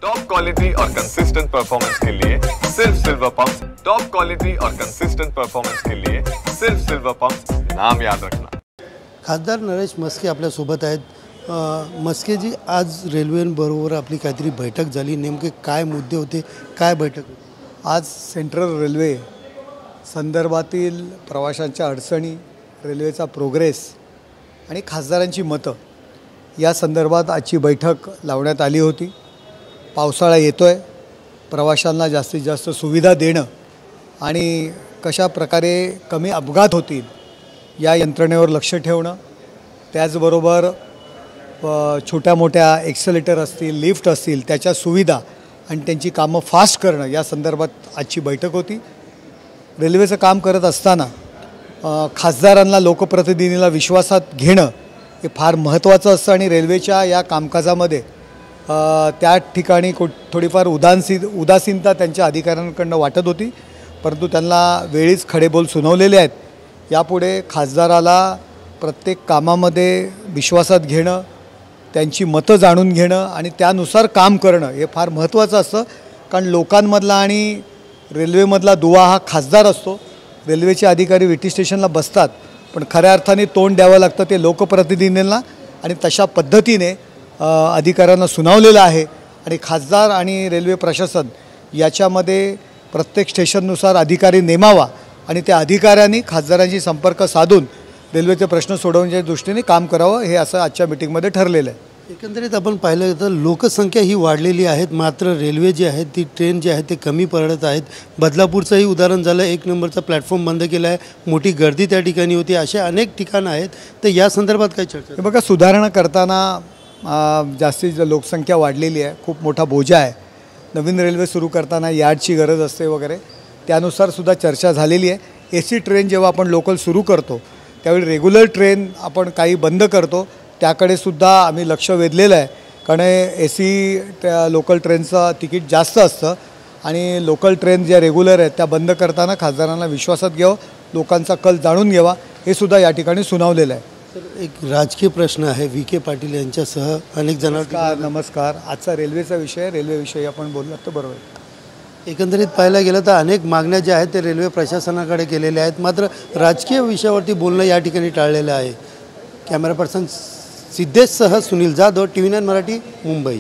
Top quality और consistent performance के लिए सिर्फ सिल्वर पंप्स। टॉप क्वालिटी और कंसिस्टेंट परफॉर्मेंस के लिए सिर्फ सिल्वर पंप्स, नाम याद रखना। खासदार नरेश म्हस्के आपल्यासोबत आहेत। म्हस्केजी, आज रेल्वेबरोबर आपली काहीतरी बैठक झाली, नेमके काय मुद्दे होते, काय बैठक होती? आज सेंट्रल रेल्वे संदर्भातील प्रवाशांच्या अडचणी, रेल्वेचा प्रोग्रेस आणि खासदारांची मतं या संदर्भात आजची बैठक लावण्यात आली होती। पावसाळा येतोय, प्रवाशांना जास्तीत जास्त सुविधा देणं आणि कशा प्रकारे कमी अपघात होतील या यंत्रणेवर लक्ष ठेवणं, त्याचबरोबर छोट्या मोठ्या एक्सेलेटर असतील, लिफ्ट असतील, त्याच्या सुविधा आणि त्यांची कामं फास्ट करणं या संदर्भात आजची बैठक होती। रेल्वेचं काम करत असताना खासदारांना, लोकप्रतिनिधींना विश्वासात घेणं हे फार महत्त्वाचं असतं आणि रेल्वेच्या या कामकाजामध्ये त्या ठिकाणी थोडीफार उदासीनता त्यांच्या अधिकाऱ्यांकडून वाटत होती, परंतु त्यांना वेळीच खडेबोल सुनावलेले आहेत। यापुढे खासदाराला प्रत्येक कामामध्ये विश्वासात घेणं, त्यांची मतं जाणून घेणं आणि त्यानुसार काम करणं हे फार महत्त्वाचं असतं, कारण लोकांमधला आणि रेल्वेमधला दुवा हा खासदार असतो। रेल्वेचे अधिकारी वेटिंग स्टेशनला बसतात, पण खऱ्या अर्थाने तोंड द्यावं लागतं ते लोकप्रतिनिधींना आणि तशा पद्धतीने अधिकाऱ्यांना सुनावलेलं आहे। आणि खासदार आणि रेल्वे प्रशासन याच्यामध्ये प्रत्येक स्टेशननुसार अधिकारी नेमावा आणि त्या अधिकाऱ्यांनी खासदारांशी संपर्क साधून रेल्वेचे प्रश्न सोडवण्याच्या दृष्टीने काम करावं, हे असं आजच्या मीटिंगमध्ये ठरलेलं आहे। एकंदरीत आपण पाहिलं तर लोकसंख्या ही वाढलेली आहे, मात्र रेल्वे जी आहे ती ट्रेन जी आहे ते कमी पडत आहेत। बदलापूरचंही उदाहरण झालं, 1 नंबरचा प्लॅटफॉर्म बंद केला आहे, मोठी गर्दी त्या ठिकाणी होती, असे अनेक ठिकाणं आहेत। तर या संदर्भात काय चर्चा? बघा, सुधारणा करताना जास्तीत लोकसंख्या वाढलेली आहे, खूप मोठा बोजा आहे। नवीन रेल्वे सुरू करताना यार्डची गरज असते वगैरे, त्यानुसार सुद्धा चर्चा झालेली आहे। AC ट्रेन जेव्हा आपण लोकल सुरू करतो त्यावेळी रेग्युलर ट्रेन आपण काही बंद करतो, त्याकडे सुद्धा आम्ही लक्ष वेधलेलं आहे, कारण AC लोकल ट्रेनचं तिकीट जास्त असतं आणि लोकल ट्रेन ज्या रेग्युलर आहेत त्या बंद करताना खासदारांना विश्वासात घ्यावं, लोकांचा कल जाणून घ्यावा, हे सुद्धा या ठिकाणी सुनावलेलं आहे। तर एक राजकीय प्रश्न आहे, VK पाटील यांच्यासह अनेक जण। नमस्कार, आजचा रेल्वेचा विषय, रेल्वेविषयी आपण बोललात तर बरोबर आहे। एकंदरीत पाहायला गेलं तर अनेक मागण्या ज्या आहेत ते रेल्वे प्रशासनाकडे केलेल्या आहेत, मात्र राजकीय विषयावरती बोलणं या ठिकाणी टाळलेलं आहे। कॅमेरा पर्सन सिद्धेशसह सुनील जाधव, TV9 मराठी, मुंबई।